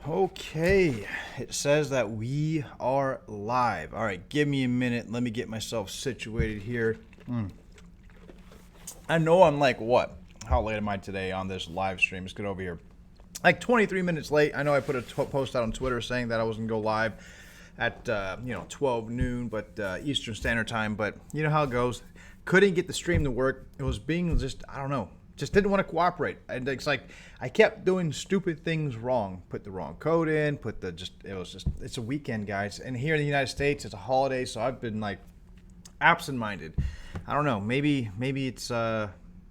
Okay, it says that we are live. All right, give me a minute. Let me get myself situated here. I know I'm like, what? How late am I today on this live stream? Let's get over here. Like 23 minutes late. I know I put a post out on Twitter saying that I was going to go live at 12 noon, but Eastern Standard Time. But you know how it goes. Couldn't get the stream to work. It was being just, I don't know. Just didn't want to cooperate. And it's like I kept doing stupid things wrong. Put the wrong code in. It's a weekend, guys. And here in the United States, it's a holiday, so I've been like absent-minded. I don't know. Maybe it's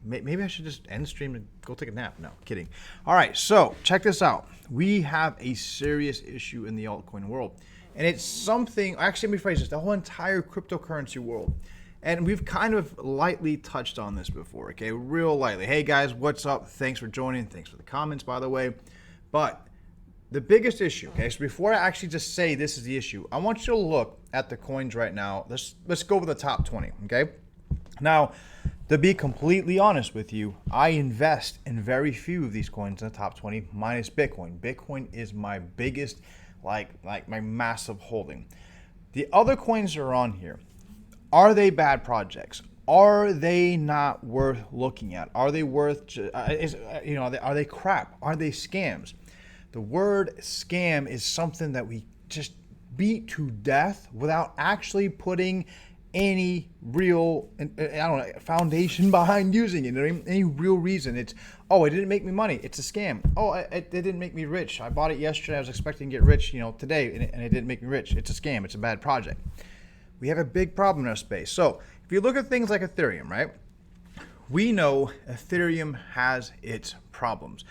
maybe I should just end the stream and go take a nap. No, kidding. All right, so check this out. We have a serious issue in the altcoin world, and it's something. Actually, let me phrase this: the whole entire cryptocurrency world. And we've kind of lightly touched on this before, okay? Real lightly. Hey guys, what's up? Thanks for joining. Thanks for the comments, by the way. But the biggest issue, okay? So before I actually just say this is the issue, I want you to look at the coins right now. Let's go over the top 20, okay? Now, to be completely honest with you, I invest in very few of these coins in the top 20, minus Bitcoin. Bitcoin is my biggest, like my massive holding. The other coins that are on here, are they bad projects? Are they not worth looking at? Are they worth, are they crap? Are they scams? The word scam is something that we just beat to death without actually putting any real, foundation behind using it. Any real reason. It's, oh, it didn't make me money. It's a scam. Oh, it didn't make me rich. I bought it yesterday. I was expecting to get rich, today, and it didn't make me rich. It's a scam. It's a bad project. We have a big problem in our space. So if you look at things like Ethereum, right? We know Ethereum has its problems.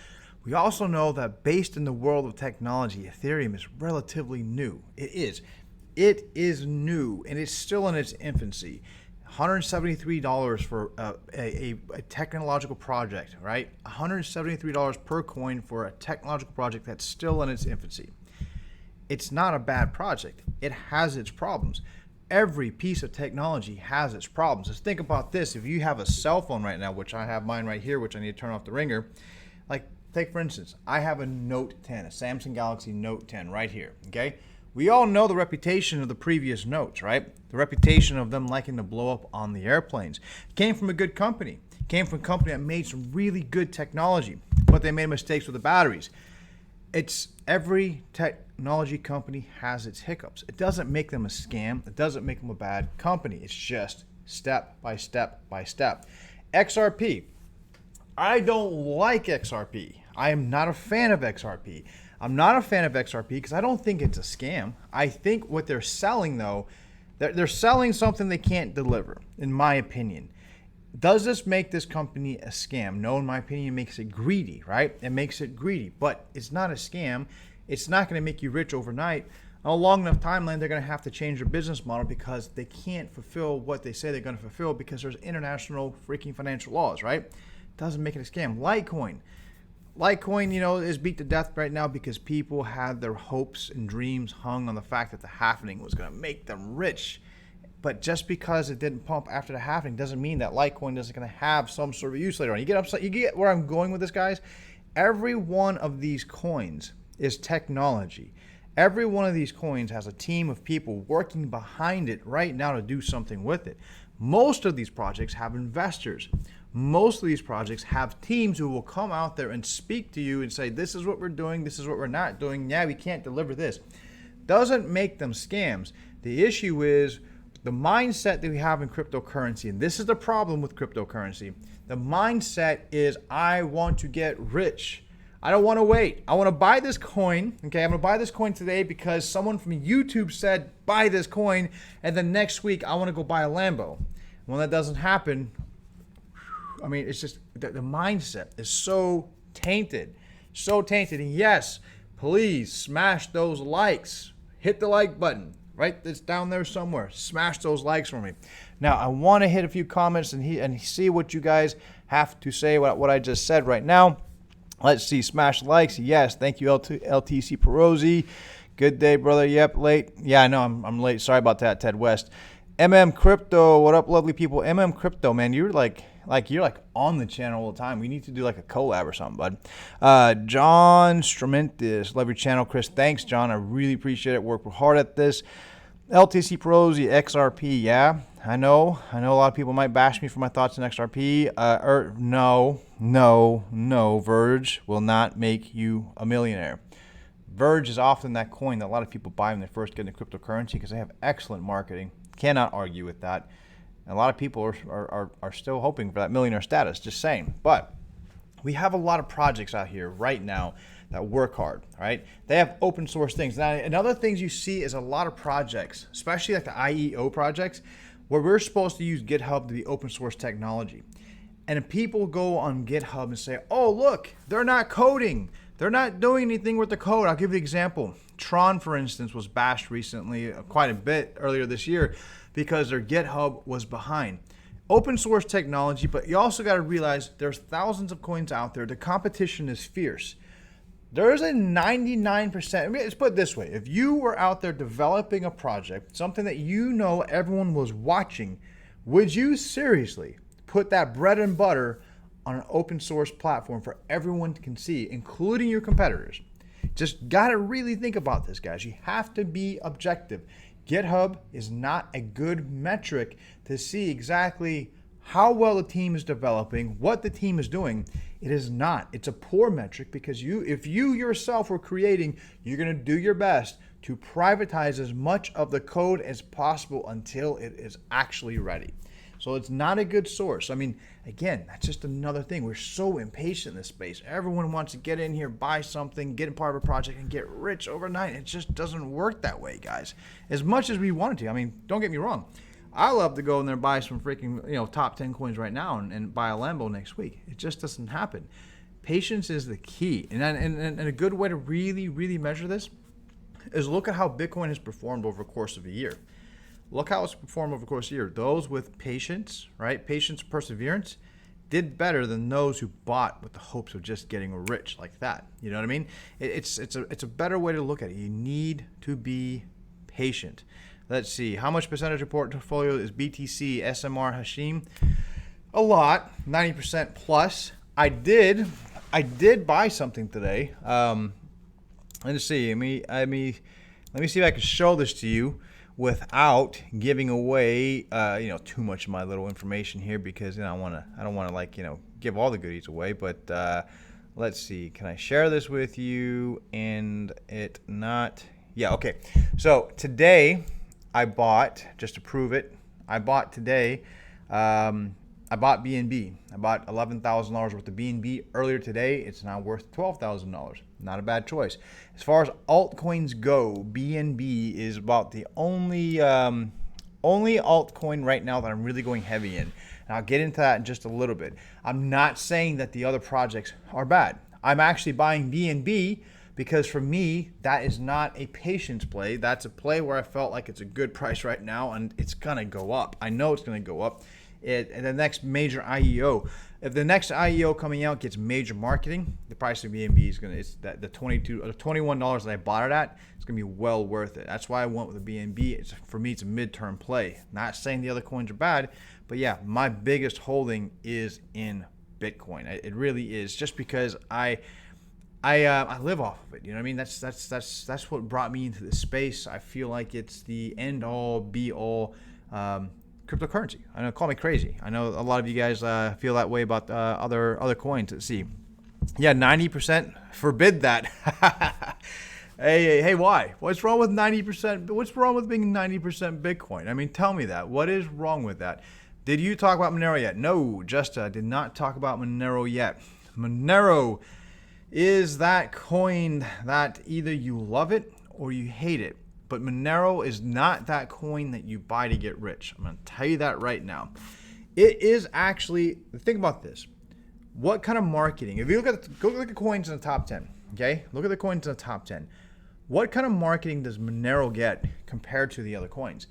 We also know that based in the world of technology, Ethereum is relatively new. It is. It is new, and it's still in its infancy. $173 for a technological project, right? $173 per coin for a technological project that's still in its infancy. It's not a bad project. It has its problems. Every piece of technology has its problems. Just think about this. If you have a cell phone right now, which I have mine right here, which I need to turn off the ringer, like take for instance, I have a Note 10, a Samsung Galaxy Note 10 right here, okay? We all know the reputation of the previous Notes, right? The reputation of them liking to blow up on the airplanes. It came from a good company. It came from a company that made some really good technology, but they made mistakes with the batteries. It's every technology company has its hiccups. It doesn't make them a scam. It doesn't make them a bad company. It's just step by step by step. XRP. I don't like XRP. I am not a fan of XRP. I'm not a fan of XRP because I don't think it's a scam. I think what they're selling, though, they're selling something they can't deliver, in my opinion. Does this make this company a scam? No, in my opinion, it makes it greedy, right? It makes it greedy, but it's not a scam. It's not going to make you rich overnight. On a long enough timeline, they're going to have to change their business model because they can't fulfill what they say they're going to fulfill because there's international freaking financial laws, right? Doesn't make it a scam. Litecoin, is beat to death right now because people had their hopes and dreams hung on the fact that the halving was going to make them rich. But just because it didn't pump after the halving doesn't mean that Litecoin isn't going to have some sort of use later on. You get upset. You get where I'm going with this, guys? Every one of these coins is technology. Every one of these coins has a team of people working behind it right now to do something with it. Most of these projects have investors. Most of these projects have teams who will come out there and speak to you and say, this is what we're doing, this is what we're not doing. Yeah, we can't deliver this. Doesn't make them scams. The issue is the mindset that we have in cryptocurrency, and this is the problem with cryptocurrency. The mindset is, I want to get rich. I don't want to wait. I want to buy this coin. Okay, I'm going to buy this coin today because someone from YouTube said, buy this coin. And then next week, I want to go buy a Lambo. When that doesn't happen, it's just the mindset is so tainted. So tainted. And yes, please smash those likes. Hit the like button. Right, it's down there somewhere. Smash those likes for me. Now, I want to hit a few comments and see what you guys have to say about what I just said right now. Let's see. Smash likes. Yes, thank you, LTC Perosi. Good day, brother. Yep, late. Yeah, I know I'm late. Sorry about that, Ted West. MM Crypto. What up, lovely people? MM Crypto, man. You're like like you're like on the channel all the time. We need to do like a collab or something, bud. John Strumentis, love your channel, Chris. Thanks, John. I really appreciate it. Work hard at this. LTC Pros, the XRP, yeah, I know a lot of people might bash me for my thoughts on XRP. No, Verge will not make you a millionaire. Verge is often that coin that a lot of people buy when they first get into cryptocurrency because they have excellent marketing. Cannot argue with that. And a lot of people are still hoping for that millionaire status, just saying. But we have a lot of projects out here right now that work hard, right? They have open source things. Now, and other things you see is a lot of projects, especially like the IEO projects, where we're supposed to use GitHub to be open source technology. And if people go on GitHub and say, oh, look, they're not coding. They're not doing anything with the code. I'll give you an example. Tron, for instance, was bashed recently, quite a bit earlier this year, because their GitHub was behind. Open source technology, but you also got to realize there's thousands of coins out there. The competition is fierce. There's a 99%, I mean, let's put it this way. If you were out there developing a project, something that you know everyone was watching, would you seriously put that bread and butter on an open source platform for everyone can see, including your competitors? Just got to really think about this, guys. You have to be objective. GitHub is not a good metric to see exactly how well the team is developing, what the team is doing. It is not. It's a poor metric because if you yourself were creating, you're going to do your best to privatize as much of the code as possible until it is actually ready. So it's not a good source. I mean, again, that's just another thing. We're so impatient in this space. Everyone wants to get in here, buy something, get a part of a project, and get rich overnight. It just doesn't work that way, guys. As much as we wanted to. I mean, don't get me wrong. I love to go in there and buy some freaking, top 10 coins right now and buy a Lambo next week. It just doesn't happen. Patience is the key. And a good way to really, really measure this is look at how Bitcoin has performed over the course of a year. Look how it's performed over the course of a year. Those with patience, right? Patience, perseverance, did better than those who bought with the hopes of just getting rich like that. You know what I mean? It's a better way to look at it. You need to be patient. Let's see. How much percentage of portfolio is BTC, SMR, Hashim? A lot, 90% plus. I did buy something today. Let's see. Let me see if I can show this to you without giving away too much of my little information here, because I don't want to give all the goodies away. But let's see, can I share this with you and it not? Yeah, okay. So today I bought, just to prove it, I bought today. I bought BNB. I bought $11,000 worth of BNB earlier today. It's now worth $12,000. Not a bad choice. As far as altcoins go, BNB is about the only altcoin right now that I'm really going heavy in. And I'll get into that in just a little bit. I'm not saying that the other projects are bad. I'm actually buying BNB because for me, that is not a patience play. That's a play where I felt like it's a good price right now and it's gonna go up. I know it's gonna go up. And the next major IEO, if the next IEO coming out gets major marketing, the price of BNB is the $21 that I bought it at, it's gonna be well worth it. That's why I went with the BNB. For me, it's a midterm play. Not saying the other coins are bad, but yeah, my biggest holding is in Bitcoin. It really is, just because I live off of it. You know what I mean? That's what brought me into this space. I feel like it's the end all be all. Cryptocurrency. I know, call me crazy. I know a lot of you guys feel that way about other coins. Let's see. Yeah, 90%. Forbid that. Hey, why? What's wrong with 90%? What's wrong with being 90% Bitcoin? I mean, tell me that. What is wrong with that? Did you talk about Monero yet? No, Justa did not talk about Monero yet. Monero is that coin that either you love it or you hate it. But Monero is not that coin that you buy to get rich. I'm going to tell you that right now. It is actually, think about this. What kind of marketing? If you go look at the coins in the top 10, okay? Look at the coins in the top 10. What kind of marketing does Monero get compared to the other coins?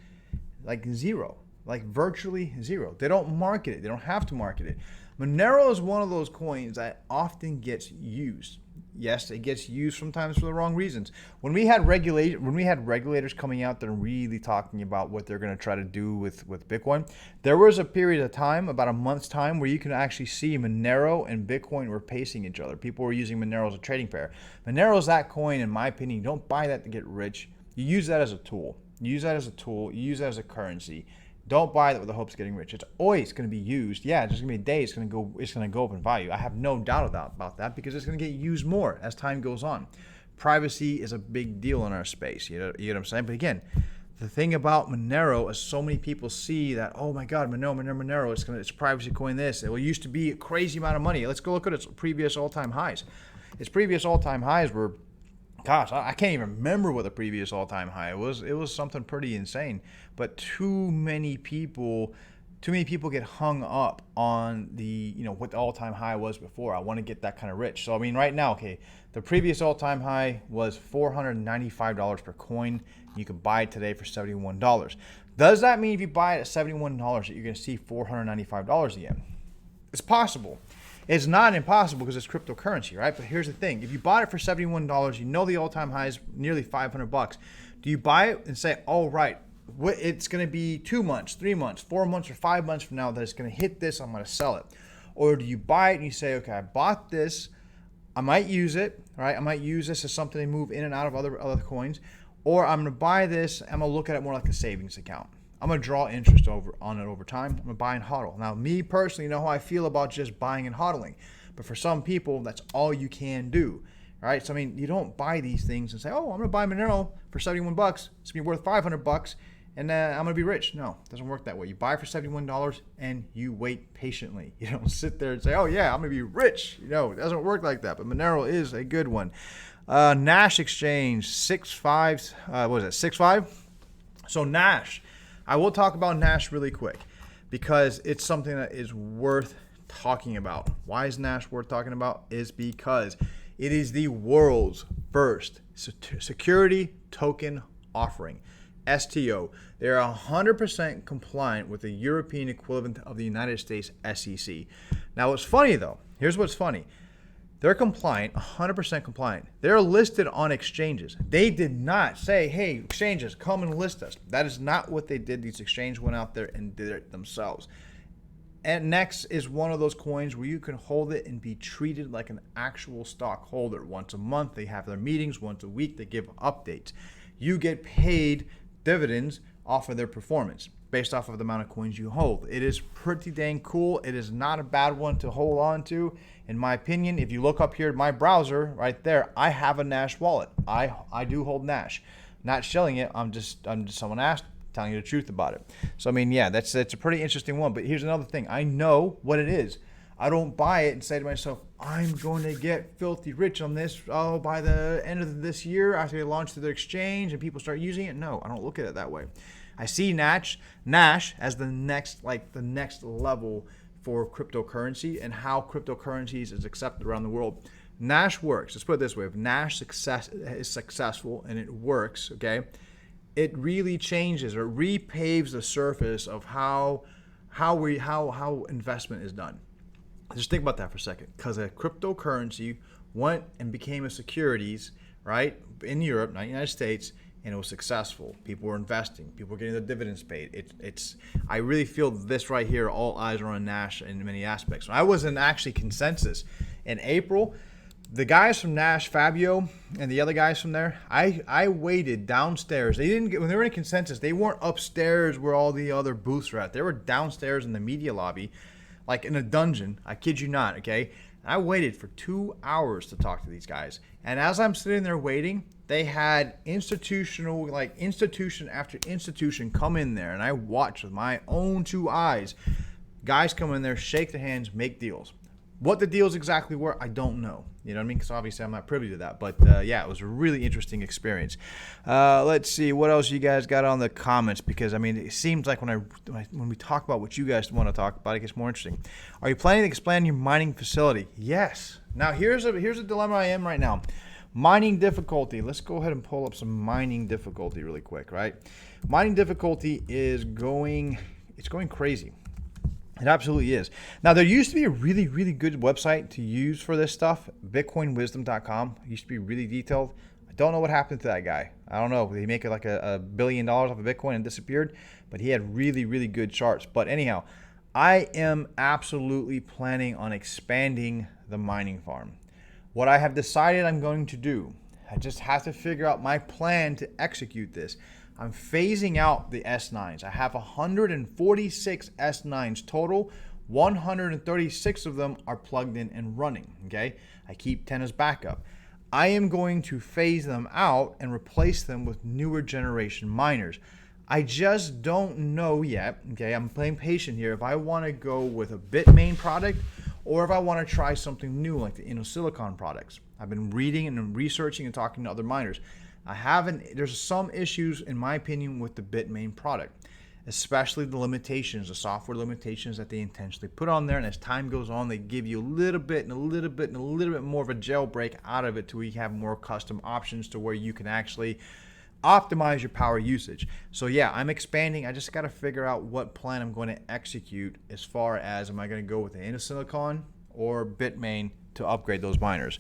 Like zero, like virtually zero. They don't market it. They don't have to market it. Monero is one of those coins that often gets used. yes, it gets used sometimes for the wrong reasons. When we had regulators coming out there really talking about what they're going to try to do with Bitcoin, there was a period of time, about a month's time, where you can actually see Monero and Bitcoin were pacing each other. People were using Monero as a trading pair. Monero is that coin, in my opinion. You don't buy that to get rich. You use that as a tool. You use that as a tool. You use that as a currency. Don't buy that with the hopes of getting rich. It's always going to be used. Yeah, there's going to be a day it's going to go up in value. I have no doubt about that because it's going to get used more as time goes on. Privacy is a big deal in our space. You know what I'm saying? But again, the thing about Monero is so many people see that, oh my God, Monero, it's a privacy coin. It used to be a crazy amount of money. Let's go look at its previous all-time highs. Its previous all-time highs were, gosh, I can't even remember what the previous all-time high was. It was something pretty insane. But too many people get hung up on what the all-time high was before. I want to get that kind of rich. So I mean, right now, okay, the previous all-time high was $495 per coin. You can buy it today for $71. Does that mean if you buy it at $71 that you're going to see $495 again? It's possible. It's not impossible because it's cryptocurrency, right? But here's the thing. If you bought it for $71, you know the all-time high is nearly $500. Do you buy it and say, oh, right, it's going to be 2 months, 3 months, 4 months, or 5 months from now that it's going to hit this, I'm going to sell it? Or do you buy it and you say, okay, I bought this, I might use it, right? I might use this as something to move in and out of other coins. Or I'm going to buy this, I'm going to look at it more like a savings account. I'm going to draw interest on it over time. I'm going to buy and hodl. Now, me personally, you know how I feel about just buying and hodling. But for some people, that's all you can do, right? So, I mean, you don't buy these things and say, oh, I'm going to buy Monero for $71. It's going to be worth $500, and I'm going to be rich. No, it doesn't work that way. You buy for $71, and you wait patiently. You don't sit there and say, oh, yeah, I'm going to be rich. It doesn't work like that. But Monero is a good one. Nash Exchange, 6.5. What is it, 6.5? So, Nash. I will talk about Nash really quick because it's something that is worth talking about. Why is Nash worth talking about? Is because it is the world's first security token offering, STO. They're 100% compliant with the European equivalent of the United States SEC. Now, what's funny though, here's what's funny. They're compliant, 100% compliant. They're listed on exchanges. They did not say, hey, exchanges, come and list us. That is not what they did. These exchanges went out there and did it themselves. And Nex is one of those coins where you can hold it and be treated like an actual stockholder. Once a month, they have their meetings. Once a week, they give updates. You get paid dividends off of their performance based off of the amount of coins you hold. It is pretty dang cool. It is not a bad one to hold on to. In my opinion, if you look up here at my browser right there, I have a Nash wallet. I do hold Nash. Not selling it. I'm just someone asked, telling you the truth about it. So I mean, yeah, that's a pretty interesting one. But here's another thing. I know what it is. I don't buy it and say to myself, I'm going to get filthy rich on this. Oh, by the end of this year, after they launch their exchange and people start using it. No, I don't look at it that way. I see Nash as the next level for cryptocurrency and how cryptocurrencies is accepted around the world. Nash works. Let's put it this way. If Nash is successful and it works, okay, it really changes or repaves the surface of how investment is done. Just think about that for a second. Because a cryptocurrency went and became a securities, right, in Europe, not the United States, and it was successful. People were investing. People were getting the dividends paid. I really feel this right here, all eyes are on Nash in many aspects. I was in actually consensus in April. The guys from Nash, Fabio, and the other guys from there, I waited downstairs. They didn't get, when they were in consensus, they weren't upstairs where all the other booths were at. They were downstairs in the media lobby, like in a dungeon. I kid you not, okay? I waited for 2 hours to talk to these guys. And as I'm sitting there waiting, they had institution after institution come in there, and I watched with my own 2 eyes. Guys come in there, shake their hands, make deals. What the deals exactly were, I don't know. You know what I mean? Because obviously I'm not privy to that. But yeah, it was a really interesting experience. Let's see what else you guys got on the comments, because I mean, it seems like when we talk about what you guys want to talk about, it gets more interesting. Are you planning to expand your mining facility? Yes. Now here's a dilemma I am right now. Mining difficulty. Let's go ahead and pull up some mining difficulty really quick, right? Mining difficulty is going crazy. It absolutely is. Now, there used to be a really, really good website to use for this stuff, bitcoinwisdom.com. It used to be really detailed. I don't know what happened to that guy. I don't know. Did he make it like $1 billion off of Bitcoin and disappeared? But he had really, really good charts. But anyhow, I am absolutely planning on expanding the mining farm. What I have decided I'm going to do, I just have to figure out my plan to execute this. I'm phasing out the S9s. I have 146 S9s total. 136 of them are plugged in and running, okay? I keep 10 as backup. I am going to phase them out and replace them with newer generation miners. I just don't know yet, okay? I'm playing patient here. If I want to go with a Bitmain product or if I want to try something new like the Silicon products. I've been reading and researching and talking to other miners. There's some issues, in my opinion, with the Bitmain product, especially the limitations, the software limitations that they intentionally put on there. And as time goes on, they give you a little bit and a little bit and a little bit more of a jailbreak out of it to where you have more custom options to where you can actually optimize your power usage. So yeah, I'm expanding. I just got to figure out what plan I'm going to execute as far as am I going to go with the Silicon or Bitmain to upgrade those miners.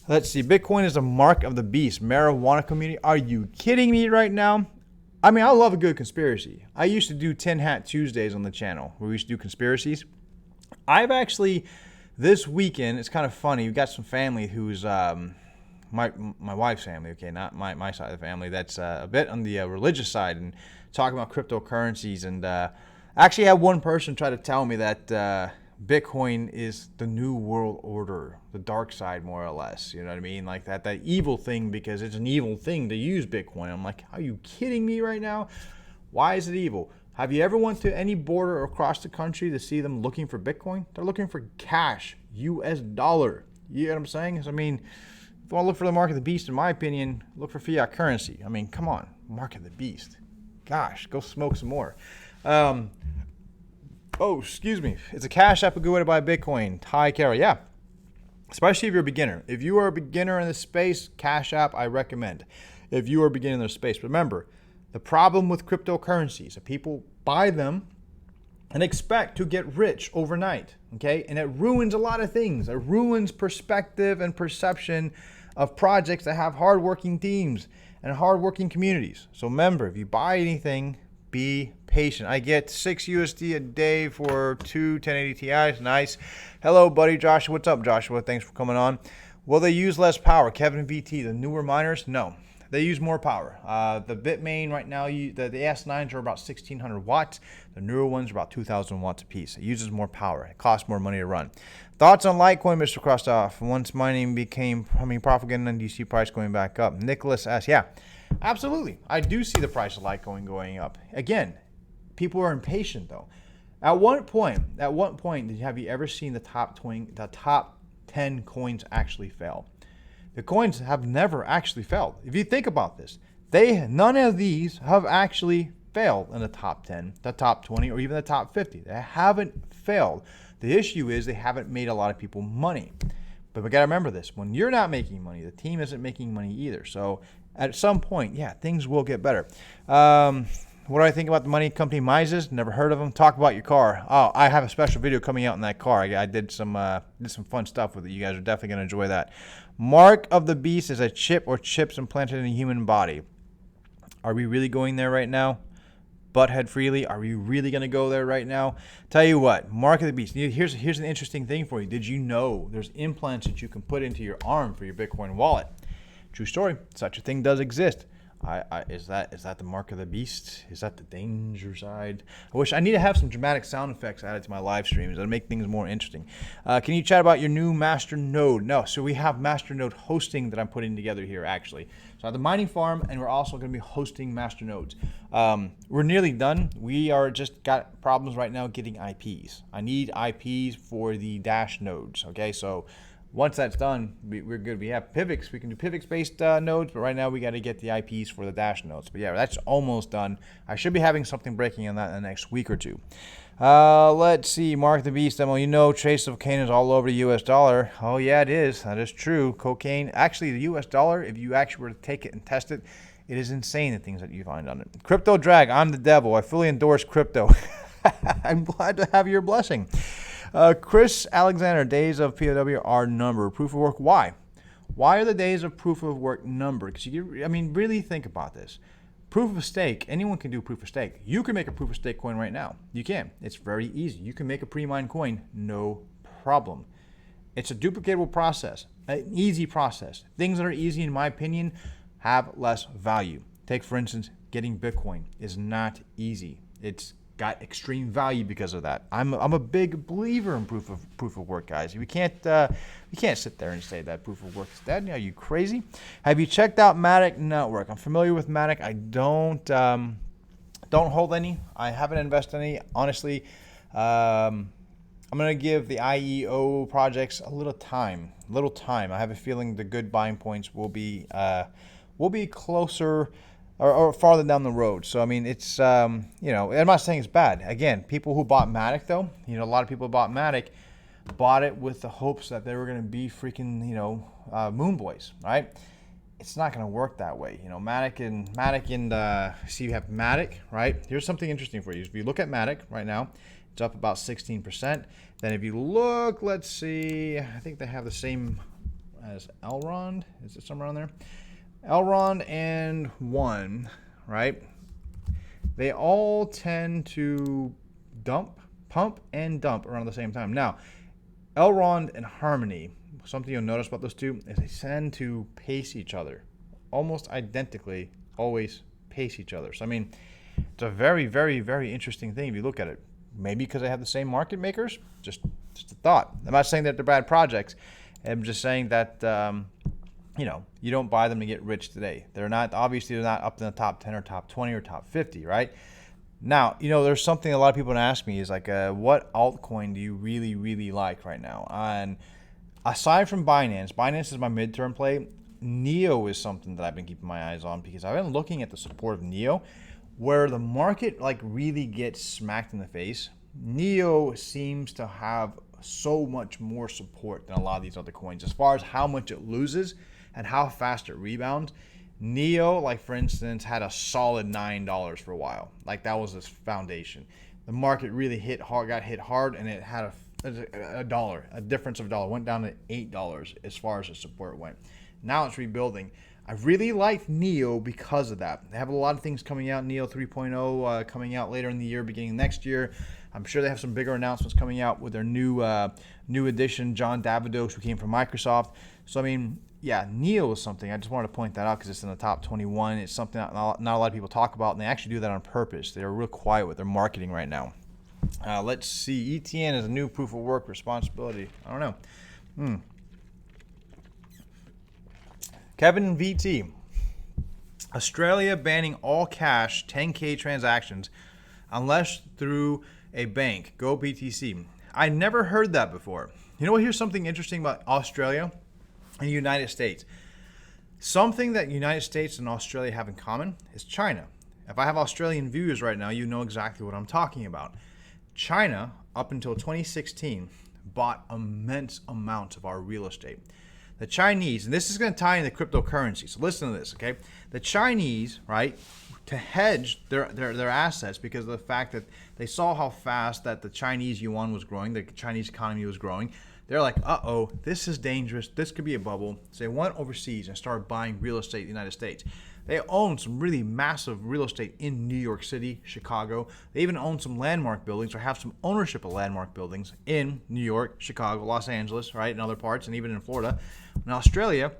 Let's see. Bitcoin is a mark of the beast. Marijuana community. Are you kidding me right now? I mean, I love a good conspiracy. I used to do Tin Hat Tuesdays on the channel where we used to do conspiracies. I've actually, this weekend, it's kind of funny. We've got some family who's my wife's family, okay, not my side of the family. That's a bit on the religious side and talking about cryptocurrencies. And actually had one person try to tell me that Bitcoin is the new world order, the dark side, more or less. You know what I mean? Like that evil thing, because it's an evil thing to use Bitcoin. I'm like, are you kidding me right now? Why is it evil? Have you ever went to any border across the country to see them looking for Bitcoin? They're looking for cash, US dollar. You know what I'm saying? So, I mean, if you want to look for the mark of the beast, in my opinion, look for fiat currency. I mean, come on, mark of the beast. Gosh, go smoke some more. Oh, excuse me. It's a cash app, a good way to buy Bitcoin. Hi, Kara. Yeah. Especially if you're a beginner. If you are a beginner in this space, Cash App, I recommend. If you are a beginner in this space. Remember, the problem with cryptocurrencies is people buy them and expect to get rich overnight. Okay? And it ruins a lot of things. It ruins perspective and perception of projects that have hardworking teams and hardworking communities. So remember, if you buy anything, be patient. I get 6 USD a day for 2 1080 Ti's. Nice. Hello, buddy Joshua. What's up, Joshua? Thanks for coming on. Will they use less power? Kevin VT, the newer miners? No, they use more power. The Bitmain right now, the S9s are about 1,600 watts. The newer ones are about 2,000 watts a piece. It uses more power. It costs more money to run. Thoughts on Litecoin, Mr. Kristof? Once mining became profitable and DC price going back up. Nicholas S. Yeah, absolutely. I do see the price of Litecoin going up. Again, people are impatient though. At what point have you ever seen the top 10 coins actually fail? The coins have never actually failed. If you think about this, none of these have actually failed in the top 10, the top 20, or even the top 50. They haven't failed. The issue is they haven't made a lot of people money. But we got to remember this. When you're not making money, the team isn't making money either. So at some point, yeah, things will get better. What do I think about the money company Mises? Never heard of them. Talk about your car. Oh, I have a special video coming out in that car. I did some fun stuff with it. You guys are definitely going to enjoy that. Mark of the beast is a chip or chips implanted in a human body. Are we really going there right now? Butthead Freely, are we really going to go there right now? Tell you what, Mark of the beast. Here's an interesting thing for you. Did you know there's implants that you can put into your arm for your Bitcoin wallet? True story. Such a thing does exist. Is that the mark of the beast? Is that the danger side? I need to have some dramatic sound effects added to my live streams. That'll make things more interesting. Can you chat about your new master node? No, so we have master node hosting that I'm putting together here actually. So I have the mining farm, and we're also going to be hosting master nodes. We're nearly done. We are just got problems right now getting IPs. I need IPs for the Dash nodes. Okay, so once that's done, we're good. We have PIVX. We can do PIVX-based nodes, but right now we got to get the IPs for the Dash nodes. But yeah, that's almost done. I should be having something breaking on that in the next week or two. Let's see. Mark the Beast demo. You know, trace of cocaine is all over the U.S. dollar. Oh, yeah, it is. That is true. Cocaine. Actually, the U.S. dollar, if you actually were to take it and test it, it is insane the things that you find on it. Crypto Drag. I'm the devil. I fully endorse crypto. I'm glad to have your blessing. Chris Alexander, days of POW are numbered. Proof of work, why? Why are the days of proof of work numbered? Because really think about this. Proof of stake, anyone can do proof of stake. You can make a proof of stake coin right now. You can. It's very easy. You can make a pre-mined coin, no problem. It's a duplicatable process, an easy process. Things that are easy, in my opinion, have less value. Take, for instance, getting Bitcoin is not easy. It's got extreme value because of that. I'm a big believer in proof of work, guys. We can't sit there and say that proof of work is dead. Are you crazy? Have you checked out Matic Network? I'm familiar with Matic. I don't hold any. I haven't invested any. Honestly, I'm gonna give the IEO projects a little time. I have a feeling the good buying points will be closer or farther down the road. So, I mean, it's, I'm not saying it's bad. Again, people who bought Matic, though, a lot of people bought Matic, bought it with the hopes that they were going to be freaking, moon boys, right? It's not going to work that way. Matic and see, you have Matic, right? Here's something interesting for you. If you look at Matic right now, it's up about 16%. Then if you look, let's see, I think they have the same as Elrond. Is it somewhere on there? Elrond and One, right? They all tend to pump and dump around the same time. Now, Elrond and Harmony, something you'll notice about those two is they tend to pace each other. Almost identically, always pace each other. So, I mean, it's a very, very, very interesting thing if you look at it. Maybe because they have the same market makers? Just a thought. I'm not saying that they're bad projects. I'm just saying that, you don't buy them to get rich today. They're not up in the top 10 or top 20 or top 50, right? Now, there's something a lot of people ask me is like, what altcoin do you really, really like right now? And aside from Binance is my midterm play. NEO is something that I've been keeping my eyes on because I've been looking at the support of NEO. Where the market really gets smacked in the face, NEO seems to have so much more support than a lot of these other coins. As far as how much it loses and how fast it rebounds, NEO, for instance, had a solid $9 for a while. That was its foundation. The market really got hit hard, and it had a difference of a dollar. Went down to $8 as far as the support went. Now it's rebuilding. I really like NEO because of that. They have a lot of things coming out. NEO 3.0 coming out later in the year, beginning next year. I'm sure they have some bigger announcements coming out with their new addition, John Davidos, who came from Microsoft. So, I mean, yeah, NEO is something. I just wanted to point that out because it's in the top 21. It's something that not a lot of people talk about, and they actually do that on purpose. They're real quiet with their marketing right now. Let's see. ETN is a new proof of work responsibility. I don't know. Kevin VT. Australia banning all cash 10K transactions unless through a bank. Go BTC. I never heard that before. Here's something interesting about Australia and the United States. Something that United States and Australia have in common is China. If I have Australian viewers right now, you know exactly what I'm talking about. China, up until 2016, bought immense amounts of our real estate. The Chinese, and this is going to tie into cryptocurrencies, so listen to this, okay? The Chinese, right, to hedge their assets because of the fact that they saw how fast that the Chinese yuan was growing, the Chinese economy was growing. They're like, uh-oh, this is dangerous. This could be a bubble. So they went overseas and started buying real estate in the United States. They own some really massive real estate in New York City, Chicago. They even own some landmark buildings or have some ownership of landmark buildings in New York, Chicago, Los Angeles, right, and other parts, and even in Florida. In Australia,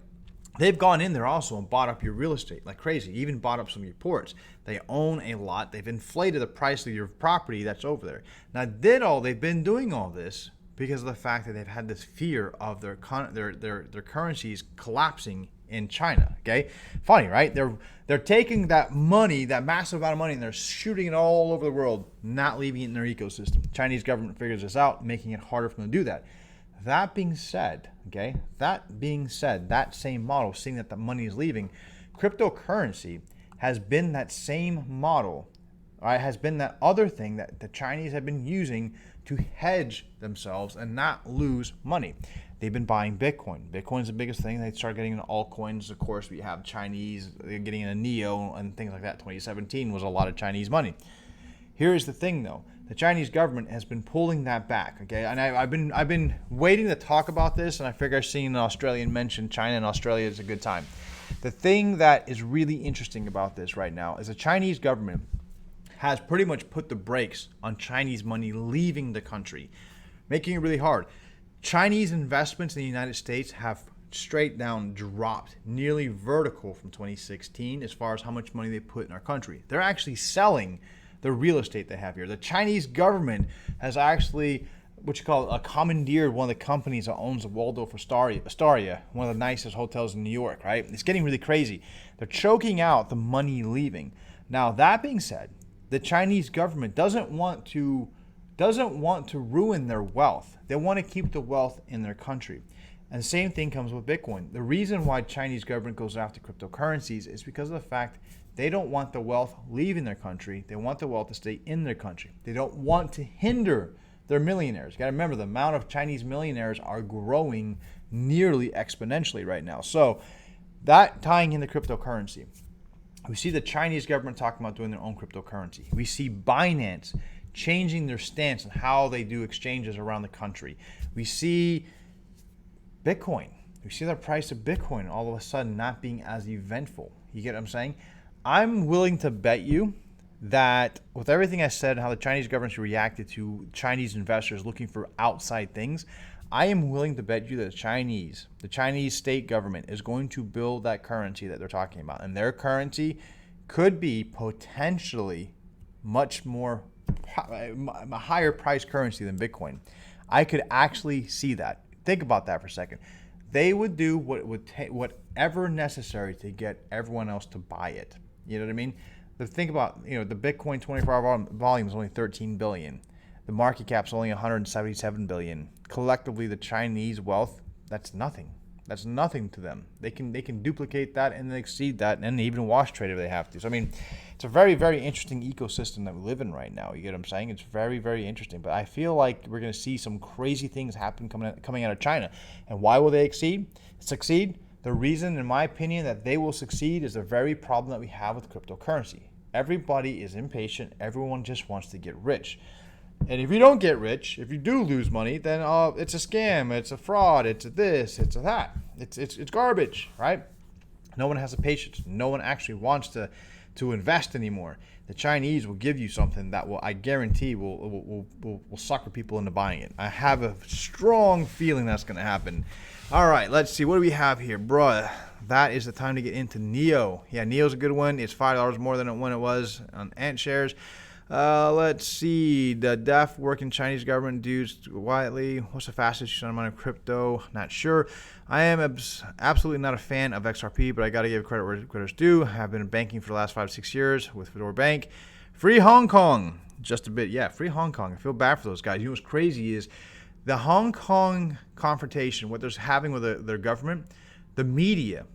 they've gone in there also and bought up your real estate like crazy, even bought up some of your ports. They own a lot. They've inflated the price of your property that's over there. Now, they've been doing all this because of the fact that they've had this fear of their currencies collapsing in China. Okay, funny, right? They're taking that money, that massive amount of money, and they're shooting it all over the world, not leaving it in their ecosystem. Chinese government figures this out, making it harder for them to do that. That being said, that same model, seeing that the money is leaving, cryptocurrency has been that same model, right? Has been that other thing that the Chinese have been using to hedge themselves and not lose money. They've been buying Bitcoin. Bitcoin's the biggest thing. They start getting into altcoins. Of course, we have Chinese getting into NEO and things like that. 2017 was a lot of Chinese money. Here is the thing, though. The Chinese government has been pulling that back, okay? And I've been waiting to talk about this, and I figure I've seen an Australian mention China and Australia is a good time. The thing that is really interesting about this right now is the Chinese government has pretty much put the brakes on Chinese money leaving the country, making it really hard. Chinese investments in the United States have straight down dropped, nearly vertical from 2016 as far as how much money they put in our country. They're actually selling the real estate they have here. The Chinese government has actually, commandeered one of the companies that owns the Waldorf Astoria, one of the nicest hotels in New York, right? It's getting really crazy. They're choking out the money leaving. Now, that being said, the Chinese government doesn't want to ruin their wealth. They want to keep the wealth in their country. And the same thing comes with Bitcoin. The reason why Chinese government goes after cryptocurrencies is because of the fact they don't want the wealth leaving their country. They want the wealth to stay in their country. They don't want to hinder their millionaires. You got to remember, the amount of Chinese millionaires are growing nearly exponentially right now. So that tying into cryptocurrency. We see the Chinese government talking about doing their own cryptocurrency. We see Binance changing their stance on how they do exchanges around the country. We see Bitcoin. We see the price of Bitcoin all of a sudden not being as eventful. You get what I'm saying? I'm willing to bet you that with everything I said, how the Chinese government reacted to Chinese investors looking for outside things, I am willing to bet you that the Chinese state government is going to build that currency that they're talking about. And their currency could be potentially much more, a higher price currency than Bitcoin. I could actually see that. Think about that for a second. They would do what it would take, whatever necessary to get everyone else to buy it. You know what I mean? Think about, the Bitcoin 24-hour volume is only 13 billion. The market cap's only 177 billion. Collectively, the Chinese wealth, that's nothing. That's nothing to them. They can duplicate that and then exceed that and even wash trade if they have to. So, I mean, it's a very, very interesting ecosystem that we live in right now. You get what I'm saying? It's very, very interesting. But I feel like we're going to see some crazy things happen coming out of China. And why will they succeed? The reason, in my opinion, that they will succeed is the very problem that we have with cryptocurrency. Everybody is impatient. Everyone just wants to get rich. And if you don't get rich, if you do lose money, then it's a scam, it's a fraud, it's a this, it's a that. It's garbage, right? No one has the patience. No one actually wants to invest anymore. The Chinese will give you something that I guarantee will sucker people into buying it. I have a strong feeling that's going to happen. All right, let's see. What do we have here? Bruh, that is the time to get into NEO. Yeah, NEO's a good one. It's $5 more than when it was on Ant shares. Let's see. The deaf working Chinese government dudes quietly. What's the fastest amount of crypto? Not sure. I am absolutely not a fan of XRP, but I got to give credit where credit's due. I've been banking for the last 5-6 years with Fedora Bank. Free Hong Kong. Just a bit. Yeah, free Hong Kong. I feel bad for those guys. You know what's crazy is the Hong Kong confrontation, what they're having with their government, the media,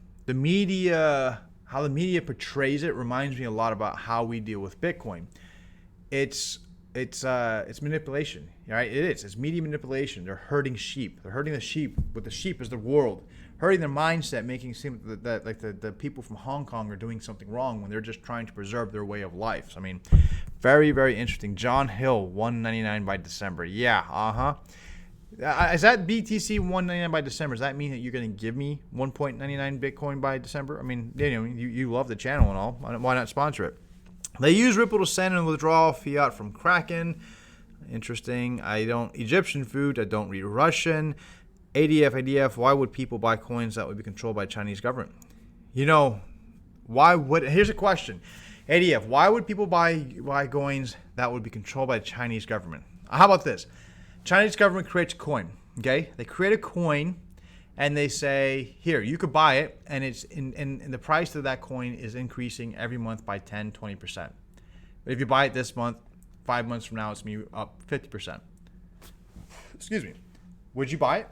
how the media portrays it reminds me a lot about how we deal with Bitcoin. It's manipulation, right? It is. It's media manipulation. They're herding sheep. They're herding the sheep, but the sheep is the world. Hurting their mindset, making it seem that like the people from Hong Kong are doing something wrong when they're just trying to preserve their way of life. So, I mean, very, very interesting. John Hill, 199 by December. Yeah, Is that BTC 199 by December? Does that mean that you're going to give me 1.99 Bitcoin by December? I mean, you love the channel and all. Why not sponsor it? They use Ripple to send and withdraw fiat from Kraken. Interesting. Egyptian food. I don't read Russian. ADF. Why would people buy coins that would be controlled by Chinese government? Here's a question. ADF, why would people buy coins that would be controlled by the Chinese government? How about this? Chinese government creates a coin, okay? They create a coin and they say, here, you could buy it, and it's in the price of that coin is increasing every month by 10, 20%. But if you buy it this month, 5 months from now, it's going to be up 50%. Excuse me. Would you buy it?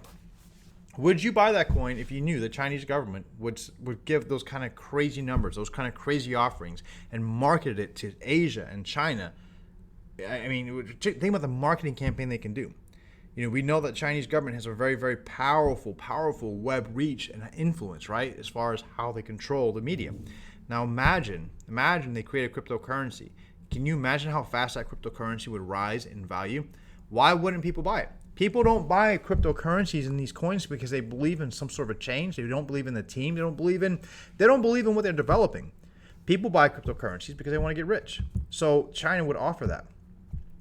Would you buy that coin if you knew the Chinese government would give those kind of crazy numbers, those kind of crazy offerings, and market it to Asia and China? I mean, think about the marketing campaign they can do. We know that Chinese government has a very, very powerful web reach and influence, right, as far as how they control the media. Now imagine they create a cryptocurrency, Can you imagine how fast that cryptocurrency would rise in value? Why wouldn't people buy it? People don't buy cryptocurrencies and these coins because they believe in some sort of a change. They don't believe in the team. They don't believe in what they're developing. People buy cryptocurrencies because they want to get rich. So China would offer that.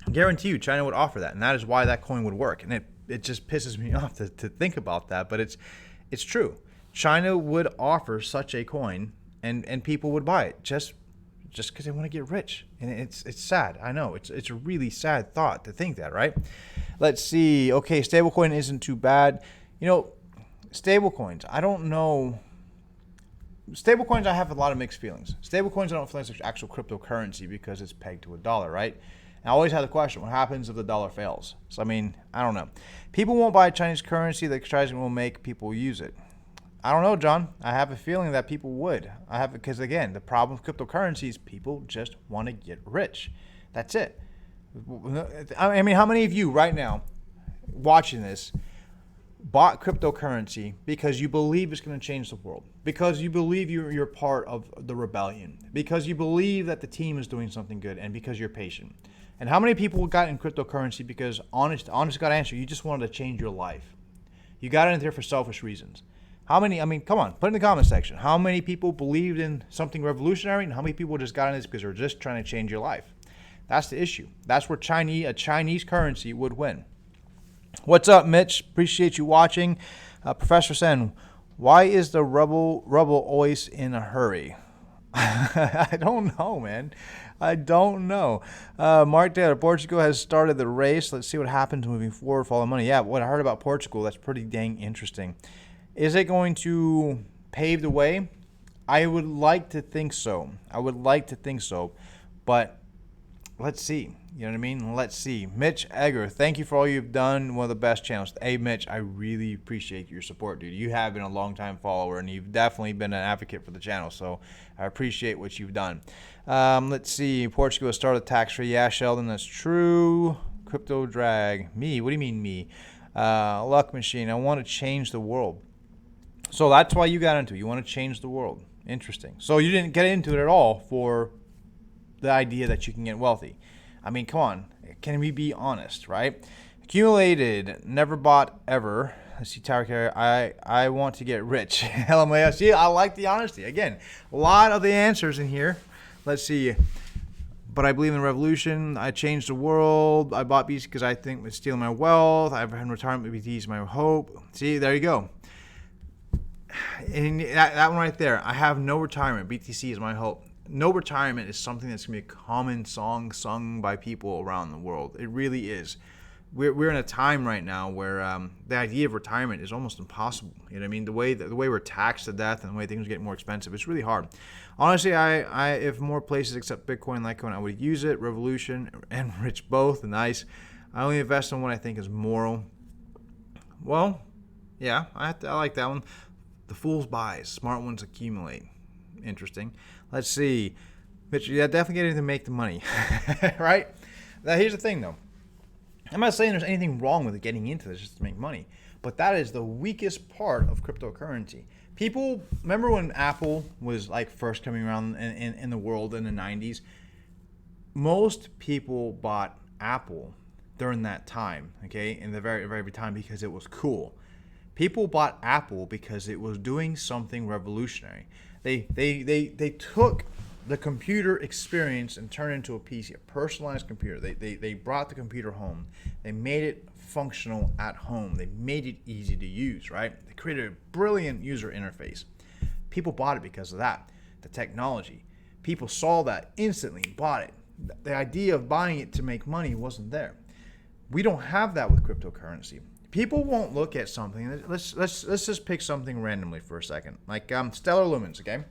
I guarantee you China would offer that. And that is why that coin would work. And it just pisses me off to think about that. But it's true. China would offer such a coin and people would buy it just because they want to get rich. And it's sad. I know. It's a really sad thought to think that, right? Let's see. Okay, stablecoin isn't too bad. Stablecoins, I don't know. Stablecoins, I have a lot of mixed feelings. Stablecoins, I don't feel like it's actual cryptocurrency because it's pegged to a dollar, right? And I always have the question, what happens if the dollar fails? So, I don't know. People won't buy Chinese currency. The extraction will make people use it. I don't know, John. I have a feeling that people would. Because again, the problem with cryptocurrencies, people just want to get rich. That's it. How many of you right now watching this bought cryptocurrency because you believe it's going to change the world, because you believe you're part of the rebellion, because you believe that the team is doing something good, and because you're patient? And how many people got in cryptocurrency because, honest God answer, you just wanted to change your life? You got in there for selfish reasons. How many, come on, put in the comment section. How many people believed in something revolutionary, and how many people just got in this because they're just trying to change your life? That's the issue. That's where a Chinese currency would win. What's up, Mitch? Appreciate you watching. Professor Sen, why is the rebel always in a hurry? I don't know, man. I don't know. Mark Taylor, Portugal has started the race. Let's see what happens moving forward for all the money. Yeah, what I heard about Portugal, that's pretty dang interesting. Is it going to pave the way? I would like to think so. But let's see. You know what I mean? Let's see. Mitch Egger, thank you for all you've done. One of the best channels. Hey, Mitch, I really appreciate your support, dude. You have been a long-time follower, and you've definitely been an advocate for the channel, so I appreciate what you've done. Let's see. Portugal has started tax-free. Yeah, Sheldon, that's true. Crypto drag. Me? What do you mean me? Luck machine. I want to change the world. So that's why you got into it. You want to change the world. Interesting. So you didn't get into it at all for the idea that you can get wealthy. Come on. Can we be honest, right? Accumulated, never bought ever. Let's see, Tower Carrier. I want to get rich. LMAO. See, I like the honesty. Again, a lot of the answers in here. Let's see. But I believe in the revolution. I changed the world. I bought BTC because I think it's stealing my wealth. I've had retirement. BTC is my hope. See, there you go. And that one right there. I have no retirement. BTC is my hope. No retirement is something that's going to be a common song sung by people around the world. It really is. We're in a time right now where the idea of retirement is almost impossible. You know what I mean? The way we're taxed to death and the way things are getting more expensive, it's really hard. Honestly, I if more places accept Bitcoin, Litecoin, I would use it. Revolution and rich both. Nice. I only invest in what I think is moral. Well, yeah, I like that one. The fools buys, smart ones accumulate. Interesting. Let's see. Mitch, yeah, definitely get anything to make the money. Right? Now, here's the thing, though. I'm not saying there's anything wrong with getting into this just to make money, but that is the weakest part of cryptocurrency. People, remember when Apple was like first coming around in the world in the 90s? Most people bought Apple during that time, okay, in the very, very time because it was cool. People bought Apple because it was doing something revolutionary. They took the computer experience and turned it into a PC, a personalized computer. They brought the computer home. They made it functional at home. They made it easy to use, right? They created a brilliant user interface. People bought it because of that, the technology. People saw that instantly and bought it. The idea of buying it to make money wasn't there. We don't have that with cryptocurrency. People won't look at something. Let's just pick something randomly for a second, like Stellar Lumens. Okay,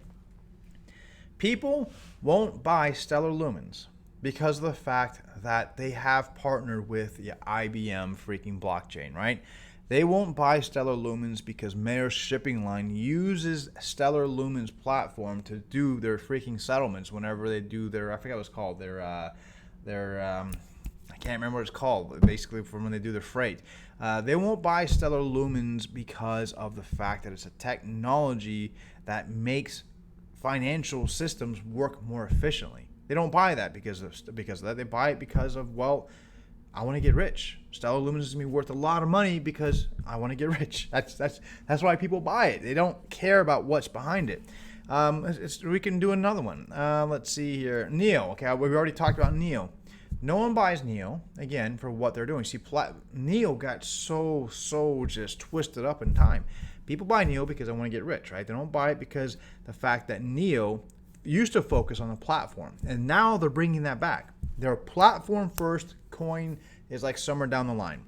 people won't buy Stellar Lumens because of the fact that they have partnered with the IBM freaking blockchain, right? They won't buy Stellar Lumens because Maersk Shipping Line uses Stellar Lumens platform to do their freaking settlements whenever they do their, I forget what it's called, I can't remember what it's called, basically from when they do their freight. They won't buy Stellar Lumens because of the fact that it's a technology that makes financial systems work more efficiently. They don't buy that because of that. They buy it because of, well, I want to get rich. Stellar Lumens is going to be worth a lot of money because I want to get rich. That's why people buy it. They don't care about what's behind it. We can do another one. Let's see here. NEO. Okay, we've already talked about NEO. No one buys NEO, again, for what they're doing. See, NEO got so just twisted up in time. People buy NEO because they want to get rich, right? They don't buy it because the fact that NEO used to focus on the platform, and now they're bringing that back. They're platform first. Coin is like somewhere down the line.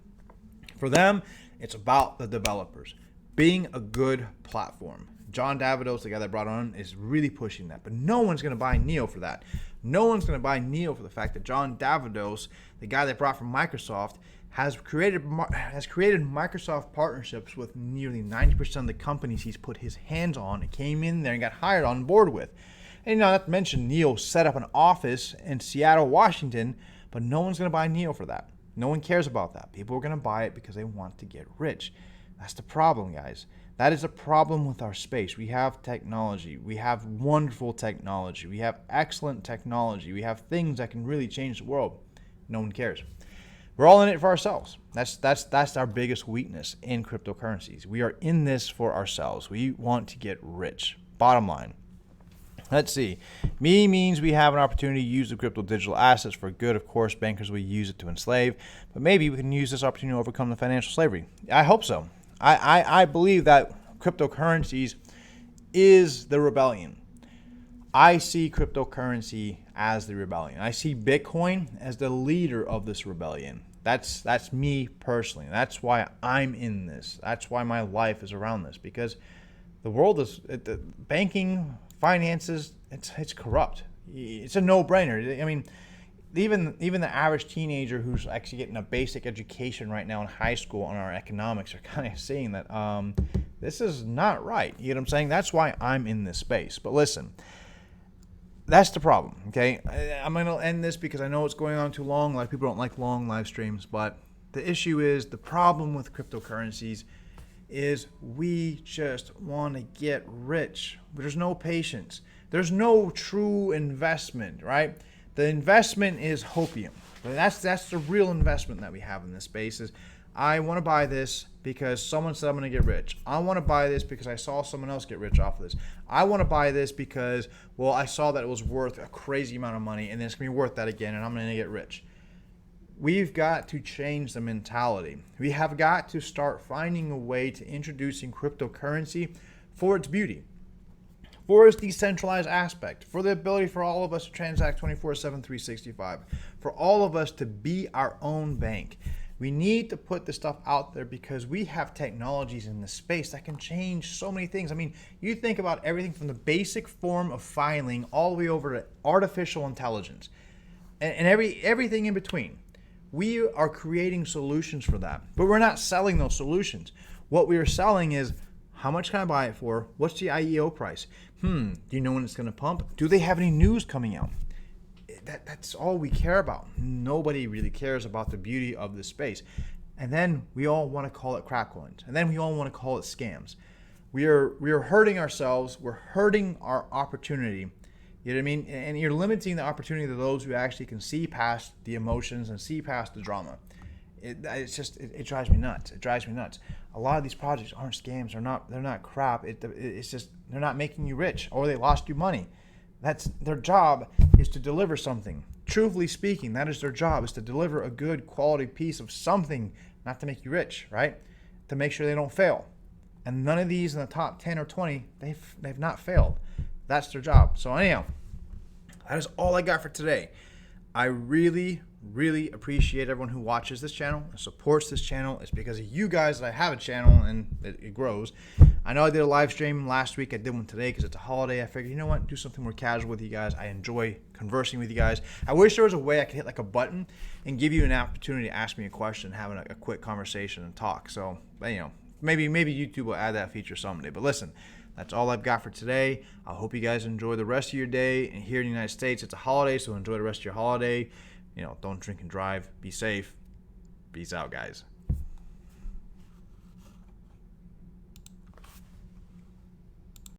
For them, it's about the developers being a good platform. John Davidos, the guy that brought on, is really pushing that. But no one's going to buy NEO for that. No one's going to buy NEO for the fact that John Davidos, the guy that brought from Microsoft, has created Microsoft partnerships with nearly 90% of the companies he's put his hands on and came in there and got hired on board with. And not to mention, NEO set up an office in Seattle, Washington, but no one's going to buy NEO for that. No one cares about that. People are going to buy it because they want to get rich. That's the problem, guys. That is a problem with our space. We have technology. We have wonderful technology. We have excellent technology. We have things that can really change the world. No one cares. We're all in it for ourselves. That's our biggest weakness in cryptocurrencies. We are in this for ourselves. We want to get rich. Bottom line. Let's see. Me means we have an opportunity to use the crypto digital assets for good. Of course, bankers will use it to enslave, but maybe we can use this opportunity to overcome the financial slavery. I hope so. I believe that cryptocurrencies is the rebellion. I see cryptocurrency as the rebellion. I see Bitcoin as the leader of this rebellion. That's me personally. That's why I'm in this. That's why my life is around this, because the world is banking, finances. It's corrupt. It's a no-brainer. I mean, even the average teenager who's actually getting a basic education right now in high school on our economics are kind of seeing that this is not right. You know what I'm saying? That's why I'm in this space. But listen, that's the problem, okay? I'm going to end this because I know it's going on too long. A lot of people don't like long live streams, but the issue is, the problem with cryptocurrencies is we just want to get rich. There's no patience. There's no true investment, right? The investment is hopium. That's the real investment that we have in this space. Is I want to buy this because someone said I'm going to get rich. I want to buy this because I saw someone else get rich off of this. I want to buy this because, well, I saw that it was worth a crazy amount of money, and then it's going to be worth that again, and I'm going to get rich. We've got to change the mentality. We have got to start finding a way to introducing cryptocurrency for its beauty, for its decentralized aspect, for the ability for all of us to transact 24/7, 365, for all of us to be our own bank. We need to put this stuff out there because we have technologies in this space that can change so many things. I mean, you think about everything from the basic form of filing all the way over to artificial intelligence and everything in between. We are creating solutions for that, but we're not selling those solutions. What we are selling is, how much can I buy it for? What's the IEO price? Do you know when it's going to pump? Do they have any news coming out? That's all we care about. Nobody really cares about the beauty of this space. And then we all want to call it crap coins. And then we all want to call it scams. We are hurting ourselves. We're hurting our opportunity. You know what I mean? And you're limiting the opportunity to those who actually can see past the emotions and see past the drama. It drives me nuts. It drives me nuts. A lot of these projects aren't scams. They're not crap. It's just they're not making you rich, or they lost you money. That's their job, is to deliver something. Truthfully speaking, that is their job, is to deliver a good quality piece of something, not to make you rich, right? To make sure they don't fail. And none of these in the top 10 or 20, they've not failed. That's their job. So anyhow, that is all I got for today. I really appreciate everyone who watches this channel and supports this channel. It's because of you guys that I have a channel and it grows. I know I did a live stream last week. I did one today because it's a holiday. I figured, you know what, do something more casual with you guys. I enjoy conversing with you guys. I wish there was a way I could hit like a button and give you an opportunity to ask me a question, having a quick conversation and talk. So, you know, maybe YouTube will add that feature someday. But listen, that's all I've got for today. I hope you guys enjoy the rest of your day. And here in the United States, it's a holiday, so enjoy the rest of your holiday. You know, don't drink and drive. Be safe. Peace out, guys.